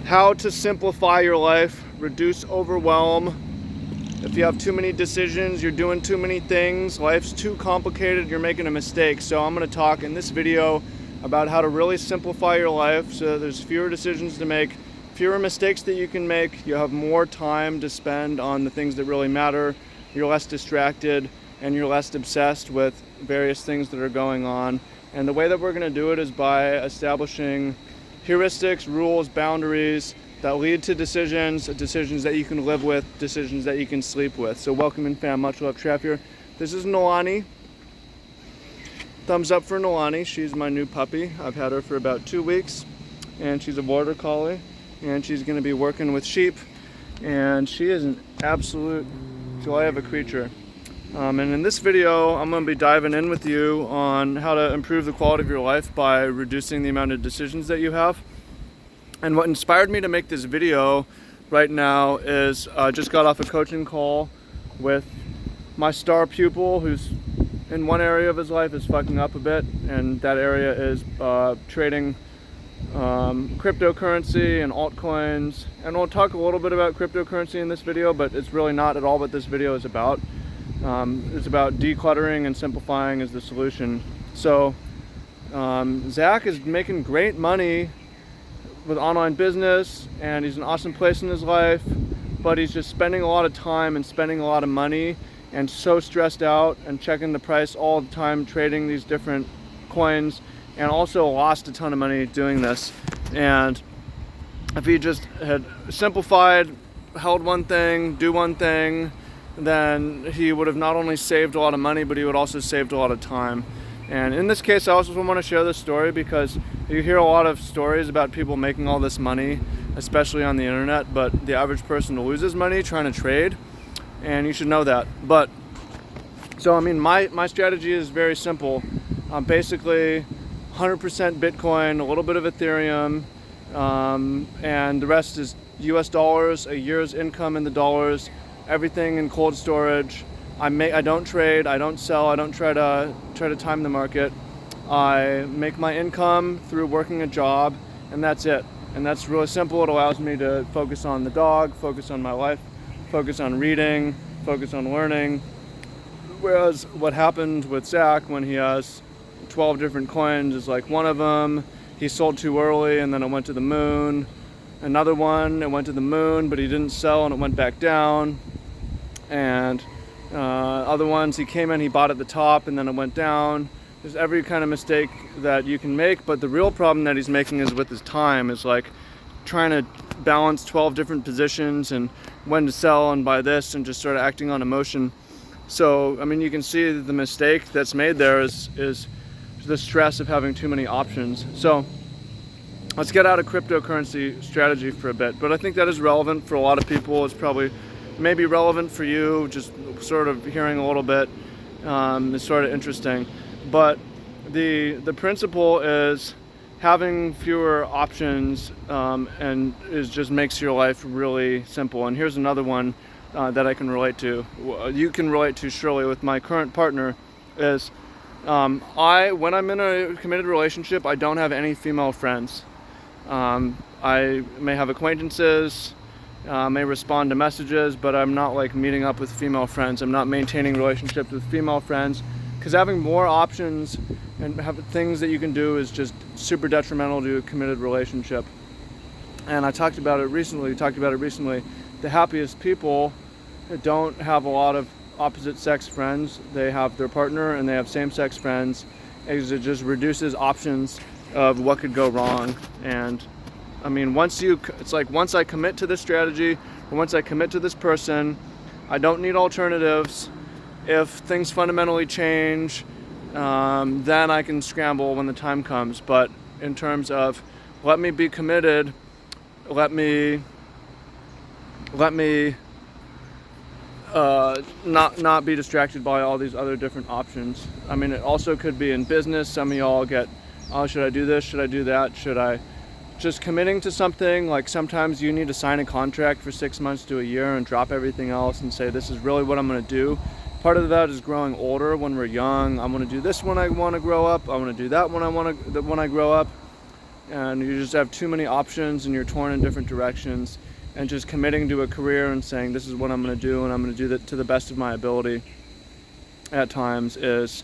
how to simplify your life, reduce overwhelm. If you have too many decisions, you're doing too many things, life's too complicated, you're making a mistake. So I'm going to talk in this video about how to really simplify your life so there's fewer decisions to make, fewer mistakes that you can make, you have more time to spend on the things that really matter, you're less distracted, and you're less obsessed with various things that are going on. And the way that we're going to do it is by establishing heuristics, rules, boundaries that lead to decisions that you can live with, decisions that you can sleep with. So welcome in, fam. Much love, Trav here. This is Nolani. Thumbs up for Nolani. She's my new puppy. I've had her for about 2 weeks, and she's a border collie, and she's going to be working with sheep, and she is an absolute joy of a creature. And in this video, I'm going to be diving in with you on how to improve the quality of your life by reducing the amount of decisions that you have. And what inspired me to make this video right now is I just got off a coaching call with my star pupil who's in one area of his life is fucking up a bit, and that area is trading cryptocurrency and altcoins. And we'll talk a little bit about cryptocurrency in this video, but it's really not at all what this video is about. It's about decluttering and simplifying is the solution. So Zach is making great money with online business, and he's an awesome place in his life, but he's just spending a lot of time and spending a lot of money and so stressed out and checking the price all the time, trading these different coins, and also lost a ton of money doing this. And if he just had simplified, held one thing, do one thing, then he would have not only saved a lot of money, but he would also saved a lot of time. And in this case, I also want to share this story because you hear a lot of stories about people making all this money, especially on the internet, but the average person loses money trying to trade, and you should know that. But so I mean, my strategy is very simple. Basically 100% Bitcoin, a little bit of Ethereum, and the rest is US dollars, a year's income in the dollars, everything in cold storage. I don't trade, I don't sell, I don't try to time the market. I make my income through working a job, and that's it. And that's really simple. It allows me to focus on the dog, focus on my life, focus on reading, focus on learning. Whereas what happened with Zach when he has 12 different coins is like one of them, he sold too early and then it went to the moon. Another one, it went to the moon, but he didn't sell and it went back down. And other ones, he came in, he bought at the top and then it went down. There's every kind of mistake that you can make, but the real problem that he's making is with his time, is like trying to balance 12 different positions and when to sell and buy this and just sort of acting on emotion. So I mean, you can see that the mistake that's made there is the stress of having too many options. So let's get out of cryptocurrency strategy for a bit, but I think that is relevant for a lot of people. It's probably maybe relevant for you, just sort of hearing a little bit is sort of interesting. But the principle is having fewer options, and it just makes your life really simple. And here's another one that I can relate to. You can relate to surely with my current partner is when I'm in a committed relationship, I don't have any female friends. I may have acquaintances, may respond to messages, but I'm not like meeting up with female friends. I'm not maintaining relationships with female friends, because having more options and have things that you can do is just super detrimental to a committed relationship. And I talked about it recently. The happiest people don't have a lot of opposite sex friends. They have their partner and they have same-sex friends. It just reduces options of what could go wrong. And I mean, it's like once I commit to this strategy, or once I commit to this person, I don't need alternatives. If things fundamentally change, then I can scramble when the time comes. But in terms of let me be committed, let me not be distracted by all these other different options. I mean, it also could be in business. Some of y'all get, oh, should I do this? Should I do that? Should I just committing to something? Like sometimes you need to sign a contract for 6 months to a year and drop everything else and say, this is really what I'm going to do. Part of that is growing older. When we're young, I'm going to do this when I want to grow up. I want to do that when I grow up. and you just have too many options and you're torn in different directions, and just committing to a career and saying this is what I'm going to do and I'm going to do that to the best of my ability at times is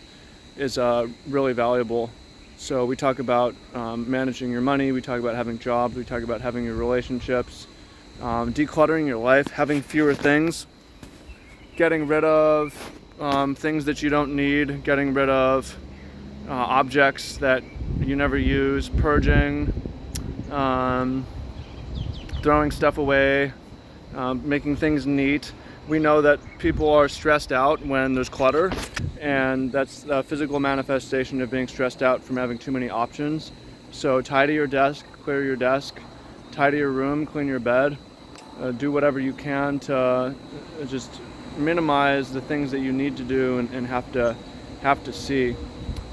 really valuable. So we talk about managing your money, we talk about having jobs, we talk about having your relationships, decluttering your life, having fewer things, getting rid of things that you don't need, getting rid of objects that you never use, purging, throwing stuff away, making things neat. We know that people are stressed out when there's clutter, and that's a physical manifestation of being stressed out from having too many options. So tidy your desk, clear your desk, tidy your room, clean your bed, do whatever you can to just minimize the things that you need to do and have to see.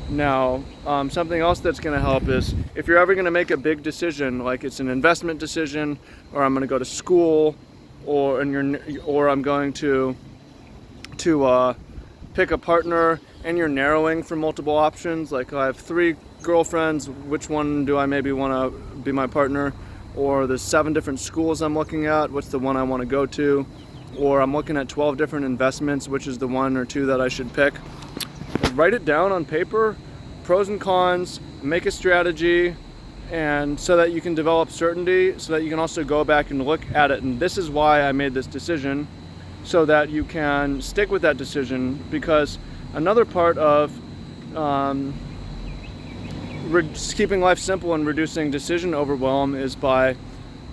Now, something else that's going to help is if you're ever going to make a big decision, like it's an investment decision, or I'm going to go to school, or I'm going to pick a partner, and you're narrowing from multiple options. Like I have 3 girlfriends, which one do I maybe want to be my partner? Or there's 7 different schools I'm looking at, what's the one I want to go to? Or I'm looking at 12 different investments, which is the 1 or 2 that I should pick. Write it down on paper, pros and cons, make a strategy, and so that you can develop certainty, so that you can also go back and look at it. And this is why I made this decision, so that you can stick with that decision. Because another part of keeping life simple and reducing decision overwhelm is by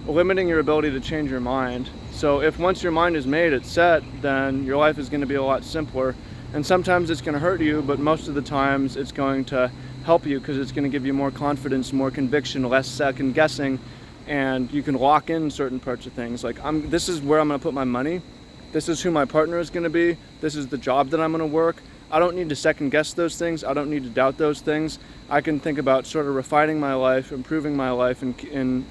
limiting your ability to change your mind. So if once your mind is made, it's set, then your life is going to be a lot simpler. And sometimes it's going to hurt you, but most of the times it's going to help you, because it's going to give you more confidence, more conviction, less second guessing, and you can lock in certain parts of things. Like this is where I'm going to put my money. This is who my partner is going to be. This is the job that I'm going to work. I don't need to second guess those things. I don't need to doubt those things. I can think about sort of refining my life, improving my life in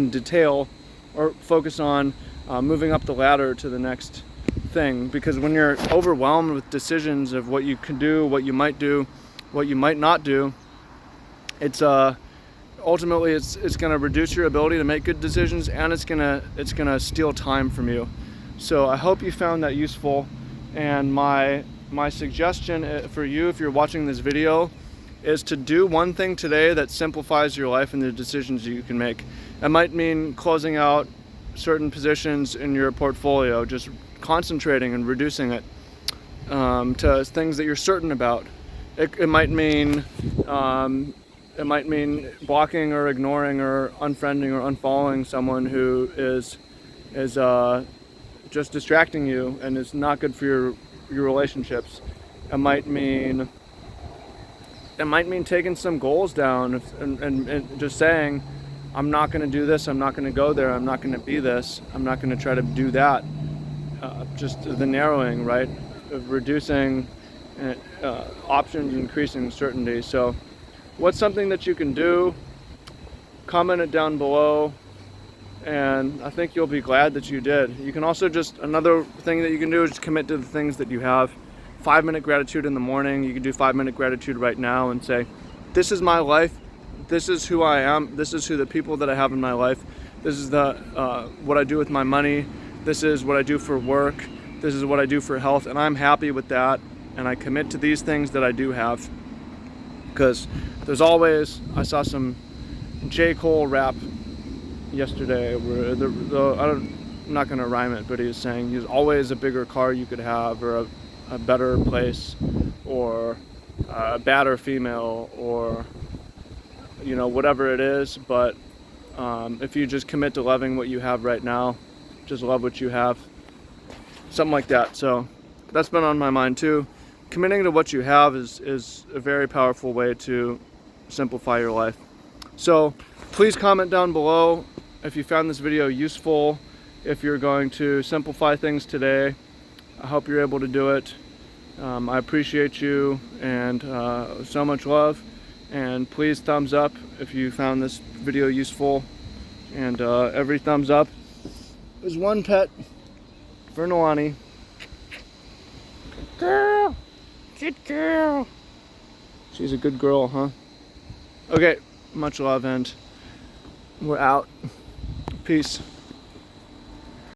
detail, or focus on moving up the ladder to the next thing. Because when you're overwhelmed with decisions of what you can do, what you might do, what you might not do, it's ultimately it's going to reduce your ability to make good decisions, and it's going to steal time from you. So I hope you found that useful, and my suggestion for you, if you're watching this video, is to do one thing today that simplifies your life and the decisions you can make. It might mean closing out certain positions in your portfolio, just concentrating and reducing it to things that you're certain about. It might mean blocking or ignoring or unfriending or unfollowing someone who is just distracting you and is not good for your relationships. It might mean taking some goals down and just saying, I'm not going to do this, I'm not going to go there, I'm not going to be this, I'm not going to try to do that. Just the narrowing, right, of reducing options, increasing certainty. So what's something that you can do? Comment it down below, and I think you'll be glad that you did. You can also another thing that you can do is just commit to the things that you have. 5-minute gratitude in the morning. You can do 5-minute gratitude right now and say, this is my life, this is who I am, this is who the people that I have in my life, this is what I do with my money, this is what I do for work, this is what I do for health, and I'm happy with that, and I commit to these things that I do have. Because there's always, I saw some J. Cole rap yesterday where I'm not going to rhyme it, but he was saying there's always a bigger car you could have, or a better place, or a badder female, or whatever it is. But if you just commit to loving what you have right now, just love what you have, something like that. So that's been on my mind too. Committing to what you have is a very powerful way to simplify your life. So please comment down below if you found this video useful, if you're going to simplify things today. I hope you're able to do it. I appreciate you, and so much love. And please thumbs up if you found this video useful. And every thumbs up is one pet for Nalani. Good girl. Good girl. She's a good girl, huh? Okay, much love, and We're out. Peace.